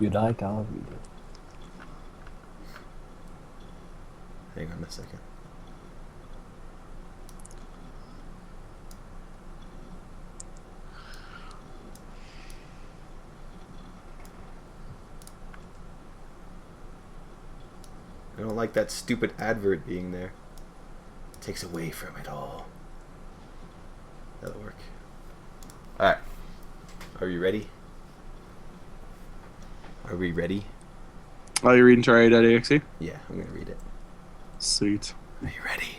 You like, I'll read it. Hang on a second. I don't like that stupid advert being there. It takes away from it all. That'll work. Alright. Are you ready? Are we ready? Oh, you're reading Terraria.exe? Yeah, I'm gonna read it. Sweet. Are you ready?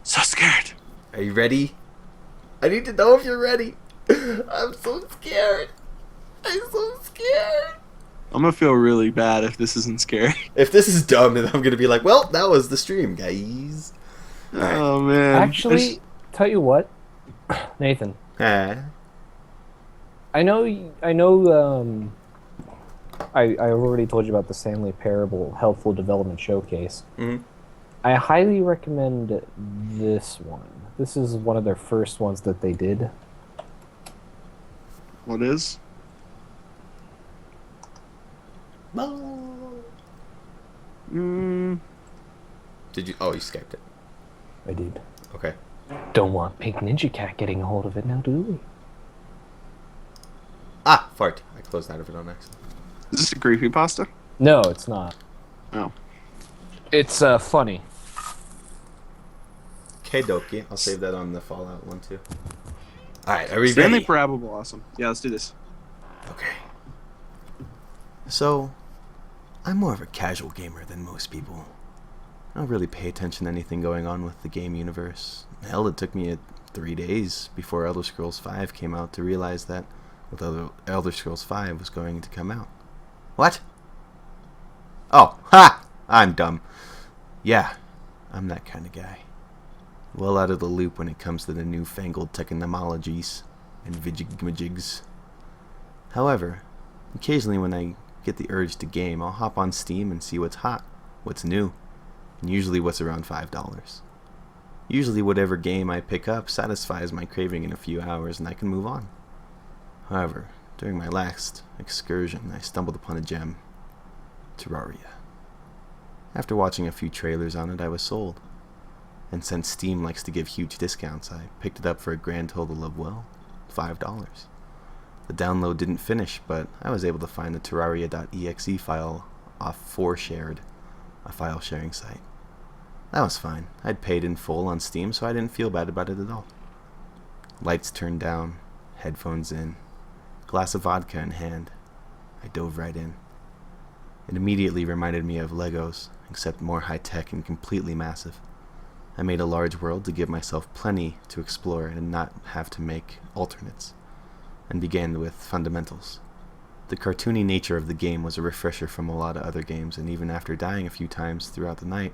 So scared. Are you ready? I need to know if you're ready. I'm so scared. I'm so scared. I'm gonna feel really bad if this isn't scary. If this is dumb, then I'm gonna be like, well, that was the stream, guys. Alright. Oh, man. Actually, tell you what, Nathan. Ah. I already told you about the Stanley Parable Helpful Development Showcase. Mm-hmm. I highly recommend this one. This is one of their first ones that they did. What is? Did you? Oh, you Skyped it. I did. Okay. Don't want Pink Ninja Cat getting a hold of it now, do we? Ah, fart. I closed out of it on accident. Is this a CreepyPasta? No, it's not. Oh. It's funny. Okay, dokie. I'll save that on the Fallout one too. Alright, are we Stanley ready? Parable, awesome. Yeah, let's do this. Okay. So, I'm more of a casual gamer than most people. I don't really pay attention to anything going on with the game universe. Hell, it took me 3 days before Elder Scrolls V came out to realize that Elder Scrolls V was going to come out. What? Oh, ha! I'm dumb. Yeah, I'm that kind of guy. Well out of the loop when it comes to the newfangled technologies and vidjigmajigs. However, occasionally when I get the urge to game, I'll hop on Steam and see what's hot, what's new, and usually what's around $5. Usually whatever game I pick up satisfies my craving in a few hours and I can move on. However, during my last excursion, I stumbled upon a gem, Terraria. After watching a few trailers on it, I was sold. And since Steam likes to give huge discounts, I picked it up for a grand total of, well, $5. The download didn't finish, but I was able to find the Terraria.exe file off 4Shared, a file sharing site. That was fine. I'd paid in full on Steam, so I didn't feel bad about it at all. Lights turned down, headphones in, glass of vodka in hand. I dove right in. It immediately reminded me of Legos, except more high-tech and completely massive. I made a large world to give myself plenty to explore and not have to make alternates, and began with fundamentals. The cartoony nature of the game was a refresher from a lot of other games, and even after dying a few times throughout the night,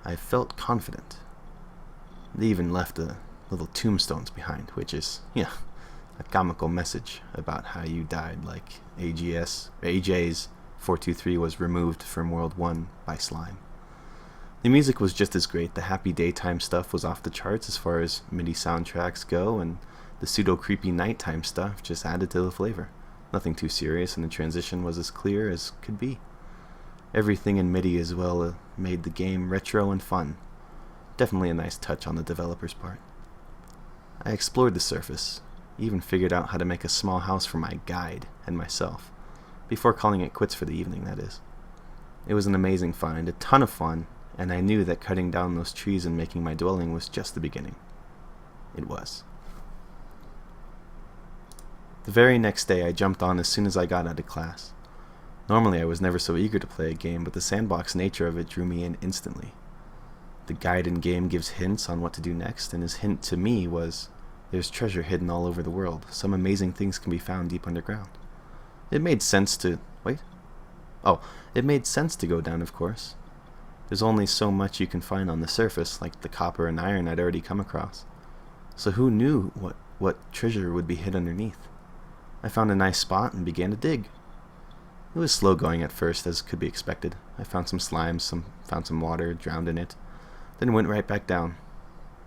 I felt confident. They even left little tombstones behind, which is, a comical message about how you died, like AJ's 423 was removed from World 1 by slime. The music was just as great. The happy daytime stuff was off the charts as far as MIDI soundtracks go, and the pseudo-creepy nighttime stuff just added to the flavor. Nothing too serious, and the transition was as clear as could be. Everything in MIDI as well made the game retro and fun. Definitely a nice touch on the developer's part. I explored the surface, even figured out how to make a small house for my guide and myself, before calling it quits for the evening, that is. It was an amazing find, a ton of fun, and I knew that cutting down those trees and making my dwelling was just the beginning. It was. The very next day I jumped on as soon as I got out of class. Normally I was never so eager to play a game, but the sandbox nature of it drew me in instantly. The guide in game gives hints on what to do next, and his hint to me was, there's treasure hidden all over the world. Some amazing things can be found deep underground. It made sense to... It made sense to go down, of course. There's only so much you can find on the surface, like the copper and iron I'd already come across. So who knew what treasure would be hid underneath? I found a nice spot and began to dig. It was slow going at first, as could be expected. I found some slime, found some water, drowned in it, then went right back down.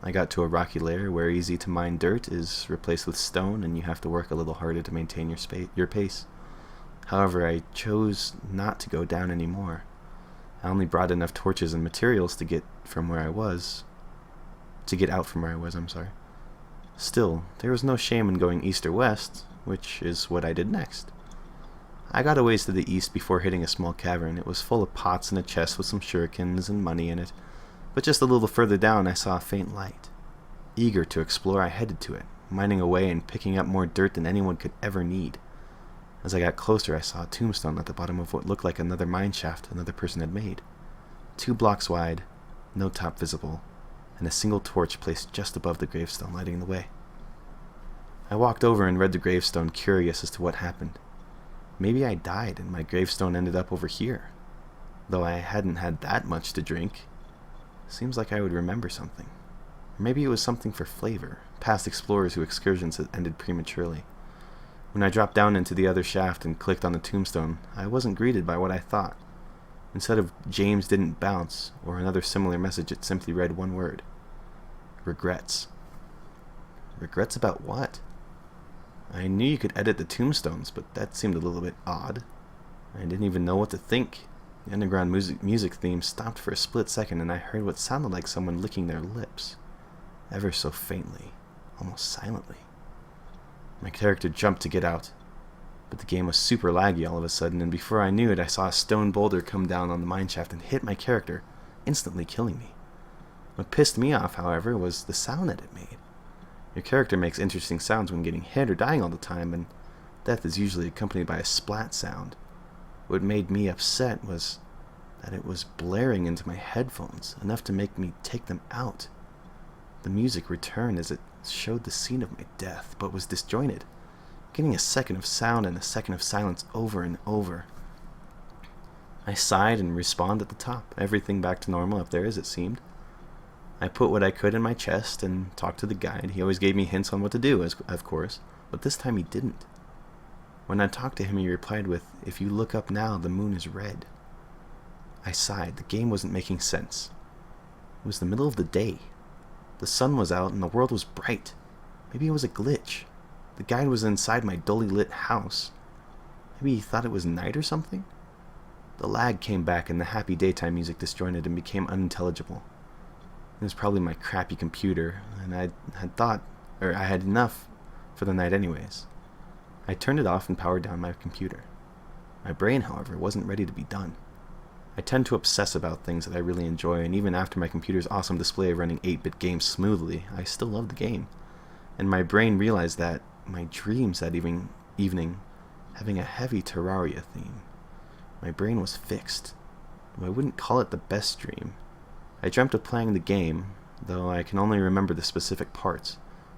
I got to a rocky layer where easy to mine dirt is replaced with stone, and you have to work a little harder to maintain your pace. However, I chose not to go down anymore. I only brought enough torches and materials to get out from where I was, I'm sorry. Still, there was no shame in going east or west, which is what I did next. I got a ways to the east before hitting a small cavern. It was full of pots and a chest with some shurikens and money in it, but just a little further down I saw a faint light. Eager to explore, I headed to it, mining away and picking up more dirt than anyone could ever need. As I got closer, I saw a tombstone at the bottom of what looked like another mine shaft another person had made. 2 blocks wide, no top visible, and a single torch placed just above the gravestone, lighting the way. I walked over and read the gravestone, curious as to what happened. Maybe I died and my gravestone ended up over here. Though I hadn't had that much to drink. Seems like I would remember something. Or maybe it was something for flavor, past explorers whose excursions had ended prematurely. When I dropped down into the other shaft and clicked on the tombstone, I wasn't greeted by what I thought. Instead of "James didn't bounce" or another similar message, it simply read one word: regrets. Regrets about what? I knew you could edit the tombstones, but that seemed a little bit odd. I didn't even know what to think. The underground music theme stopped for a split second, and I heard what sounded like someone licking their lips, ever so faintly, almost silently. My character jumped to get out, but the game was super laggy all of a sudden, and before I knew it, I saw a stone boulder come down on the mineshaft and hit my character, instantly killing me. What pissed me off, however, was the sound that it made. Your character makes interesting sounds when getting hit or dying all the time, and death is usually accompanied by a splat sound. What made me upset was that it was blaring into my headphones, enough to make me take them out. The music returned as it showed the scene of my death, but was disjointed, getting a second of sound and a second of silence over and over. I sighed and respawned at the top, everything back to normal up there as it seemed. I put what I could in my chest and talked to the guide. He always gave me hints on what to do, of course, but this time he didn't. When I talked to him, he replied with, "If you look up now, the moon is red." I sighed. The game wasn't making sense. It was the middle of the day. The sun was out and the world was bright. Maybe it was a glitch. The guide was inside my dully lit house. Maybe he thought it was night or something? The lag came back and the happy daytime music disjointed and became unintelligible. It was probably my crappy computer, and I had enough for the night anyways. I turned it off and powered down my computer. My brain, however, wasn't ready to be done. I tend to obsess about things that I really enjoy, and even after my computer's awesome display of running 8-bit games smoothly, I still love the game. And my brain realized that my dreams that evening having a heavy Terraria theme. My brain was fixed. I wouldn't call it the best dream. I dreamt of playing the game, though I can only remember the specific parts,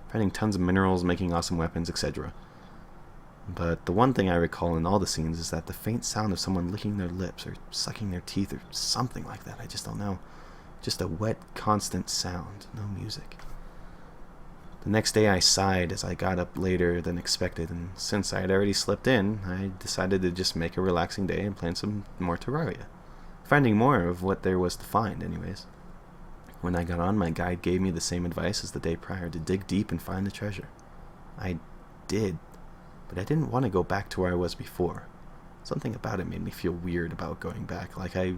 finding tons of minerals, making awesome weapons, etc. But the one thing I recall in all the scenes is that the faint sound of someone licking their lips or sucking their teeth or something like that. I just don't know. Just a wet, constant sound, no music. The next day I sighed as I got up later than expected, and since I had already slept in, I decided to just make a relaxing day and plan some more Terraria. Finding more of what there was to find, anyways. When I got on, my guide gave me the same advice as the day prior, to dig deep and find the treasure. I did, but I didn't want to go back to where I was before. Something about it made me feel weird about going back, like I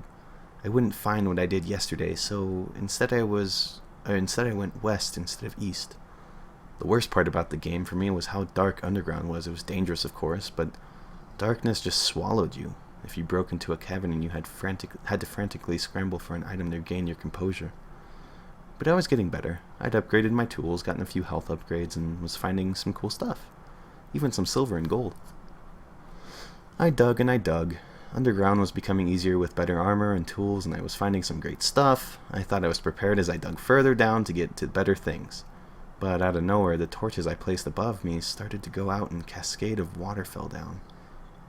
wouldn't find what I did yesterday, so instead I went west instead of east. The worst part about the game for me was how dark underground was. It was dangerous, of course, but darkness just swallowed you. If you broke into a cavern and you had to frantically scramble for an item to regain your composure. But I was getting better. I'd upgraded my tools, gotten a few health upgrades, and was finding some cool stuff. Even some silver and gold. I dug and I dug. Underground was becoming easier with better armor and tools, and I was finding some great stuff. I thought I was prepared as I dug further down to get to better things. But out of nowhere, the torches I placed above me started to go out and a cascade of water fell down.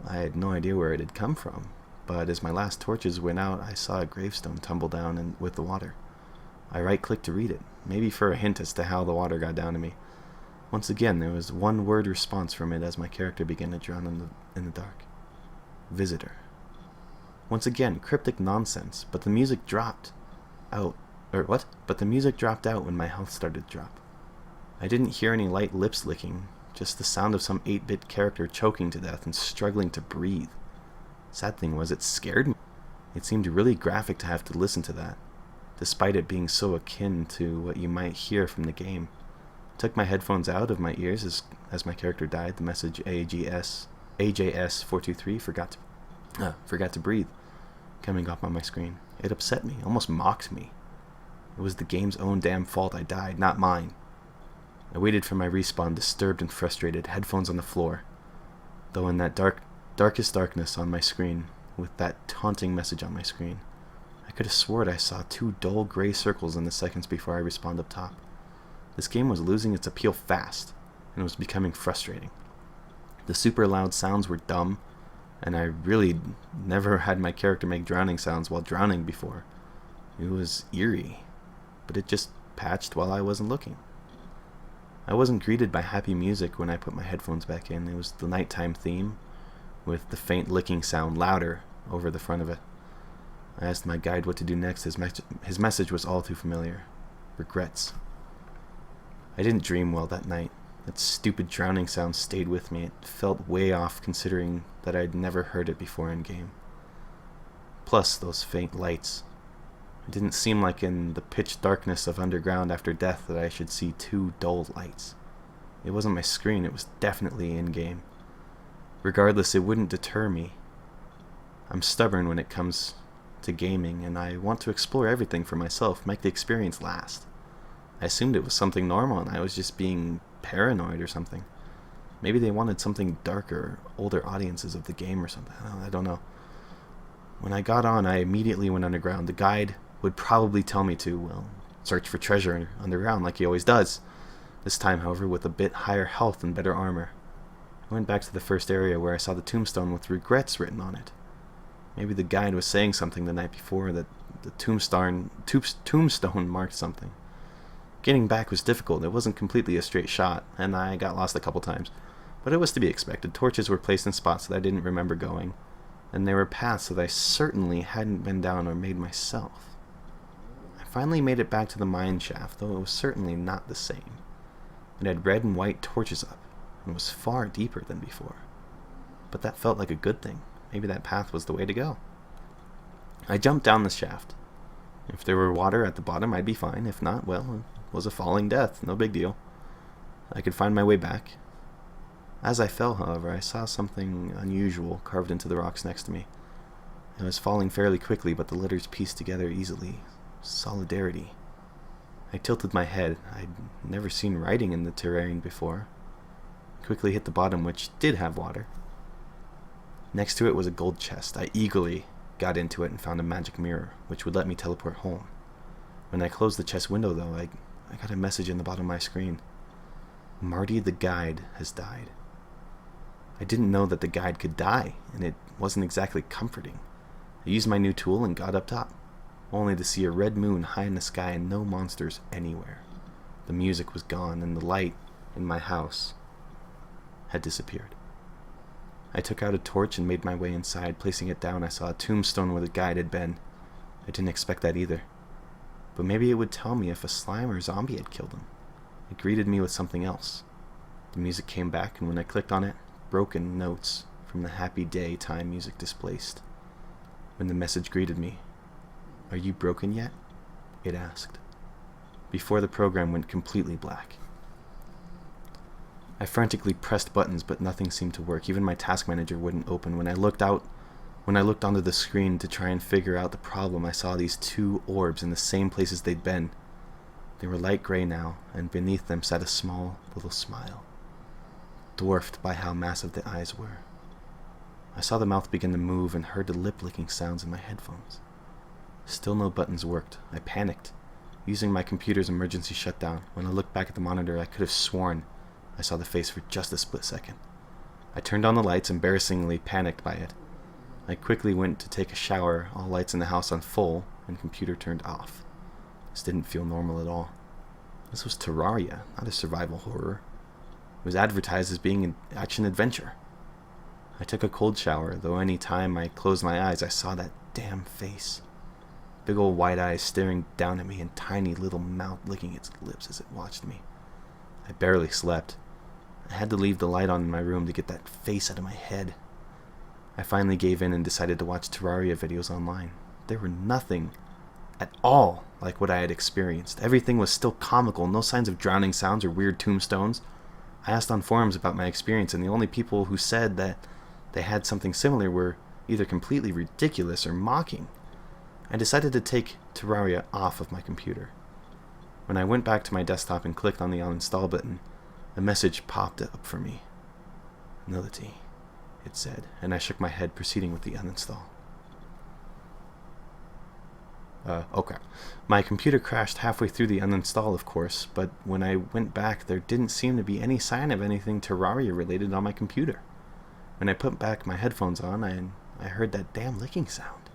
I had no idea where it had come from, but as my last torches went out, I saw a gravestone tumble down with the water. I right-clicked to read it, maybe for a hint as to how the water got down to me. Once again, there was one word response from it as my character began to drown in the dark. Visitor. Once again, cryptic nonsense, but the music dropped out. But the music dropped out when my health started to drop. I didn't hear any light lips licking, just the sound of some 8-bit character choking to death and struggling to breathe. Sad thing was, it scared me. It seemed really graphic to have to listen to that, despite it being so akin to what you might hear from the game. I took my headphones out of my ears as my character died. The message AJS423 forgot to breathe coming up on my screen. It upset me, almost mocked me. It was the game's own damn fault I died, not mine. I waited for my respawn, disturbed and frustrated, headphones on the floor. Though in that darkest darkness on my screen, with that taunting message on my screen, I could have sworn I saw 2 dull gray circles in the seconds before I respawned up top. This game was losing its appeal fast, and it was becoming frustrating. The super loud sounds were dumb, and I really never had my character make drowning sounds while drowning before. It was eerie, but it just patched while I wasn't looking. I wasn't greeted by happy music when I put my headphones back in. It was the nighttime theme, with the faint licking sound louder over the front of it. I asked my guide what to do next. His message was all too familiar. Regrets. I didn't dream well that night. That stupid drowning sound stayed with me. It felt way off considering that I'd never heard it before in game. Plus those faint lights. It didn't seem like in the pitch darkness of underground after death that I should see 2 dull lights. It wasn't my screen, it was definitely in game. Regardless, it wouldn't deter me. I'm stubborn when it comes to gaming, and I want to explore everything for myself, make the experience last. I assumed it was something normal and I was just being paranoid or something. Maybe they wanted something darker, older audiences of the game or something. I don't know. When I got on, I immediately went underground. The guide would probably tell me to, search for treasure underground like he always does. This time, however, with a bit higher health and better armor. I went back to the first area where I saw the tombstone with regrets written on it. Maybe the guide was saying something the night before, that the tombstone marked something. Getting back was difficult. It wasn't completely a straight shot, and I got lost a couple times. But it was to be expected. Torches were placed in spots that I didn't remember going, and there were paths that I certainly hadn't been down or made myself. I finally made it back to the mine shaft, though it was certainly not the same. It had red and white torches up, and was far deeper than before. But that felt like a good thing. Maybe that path was the way to go. I jumped down the shaft. If there were water at the bottom, I'd be fine. If not, well, it was a falling death. No big deal. I could find my way back. As I fell, however, I saw something unusual carved into the rocks next to me. I was falling fairly quickly, but the letters pieced together easily. Solidarity. I tilted my head. I'd never seen writing in the Terrarian before. I quickly hit the bottom, which did have water. Next to it was a gold chest. I eagerly got into it and found a magic mirror, which would let me teleport home. When I closed the chest window, though, I got a message in the bottom of my screen. Marty the guide has died. I didn't know that the guide could die, and it wasn't exactly comforting. I used my new tool and got up top, only to see a red moon high in the sky and no monsters anywhere. The music was gone, and the light in my house had disappeared. I took out a torch and made my way inside. Placing it down, I saw a tombstone where the guide had been. I didn't expect that either. But maybe it would tell me if a slime or zombie had killed him. It greeted me with something else. The music came back, and when I clicked on it, broken notes from the happy day time music displaced. When the message greeted me, "Are you broken yet?" it asked, before the program went completely black. I frantically pressed buttons, but nothing seemed to work. Even my task manager wouldn't open. When I looked onto the screen to try and figure out the problem, I saw these 2 orbs in the same places they'd been. They were light gray now, and beneath them sat a small little smile, dwarfed by how massive the eyes were. I saw the mouth begin to move and heard the lip-licking sounds in my headphones. Still no buttons worked. I panicked, using my computer's emergency shutdown. When I looked back at the monitor, I could have sworn I saw the face for just a split second. I turned on the lights, embarrassingly panicked by it. I quickly went to take a shower, all lights in the house on full, and computer turned off. This didn't feel normal at all. This was Terraria, not a survival horror. It was advertised as being an action-adventure. I took a cold shower, though any time I closed my eyes, I saw that damn face. Big old white eyes staring down at me and tiny little mouth licking its lips as it watched me. I barely slept. I had to leave the light on in my room to get that face out of my head. I finally gave in and decided to watch Terraria videos online. They were nothing at all like what I had experienced. Everything was still comical, no signs of drowning sounds or weird tombstones. I asked on forums about my experience, and the only people who said that they had something similar were either completely ridiculous or mocking. I decided to take Terraria off of my computer. When I went back to my desktop and clicked on the uninstall button, a message popped up for me. Nullity, it said, and I shook my head, proceeding with the uninstall. Okay. My computer crashed halfway through the uninstall, of course, but when I went back, there didn't seem to be any sign of anything Terraria related on my computer. When I put back my headphones on, I heard that damn licking sound.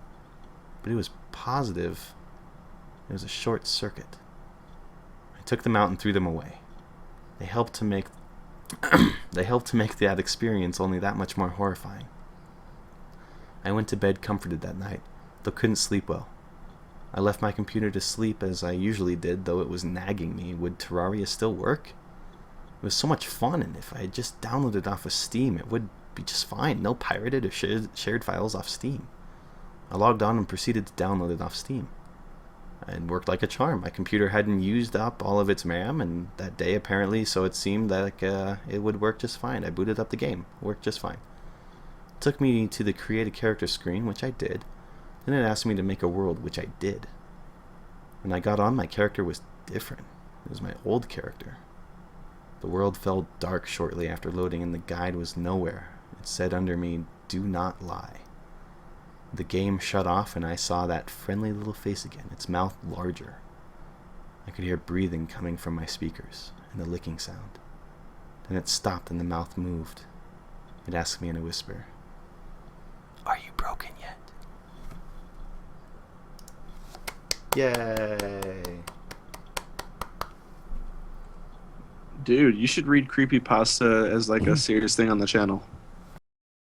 But it was positive it was a short circuit. I took them out and threw them away. They helped to make that experience only that much more horrifying. I went to bed comforted that night, though couldn't sleep well. I left my computer to sleep as I usually did, though it was nagging me. Would Terraria still work? It was so much fun, and if I had just downloaded it off of Steam, it would be just fine. No pirated or shared files off Steam. I logged on and proceeded to download it off Steam. It worked like a charm. My computer hadn't used up all of its RAM, and that day apparently, so it seemed like it would work just fine. I booted up the game. It worked just fine. It took me to the create a character screen, which I did. Then it asked me to make a world, which I did. When I got on, my character was different. It was my old character. The world fell dark shortly after loading, and the guide was nowhere. It said under me, "Do not lie." The game shut off, and I saw that friendly little face again, its mouth larger. I could hear breathing coming from my speakers, and a licking sound. Then it stopped, and the mouth moved. It asked me in a whisper, "Are you broken yet?" Yay! Dude, you should read CreepyPasta as like a serious thing on the channel.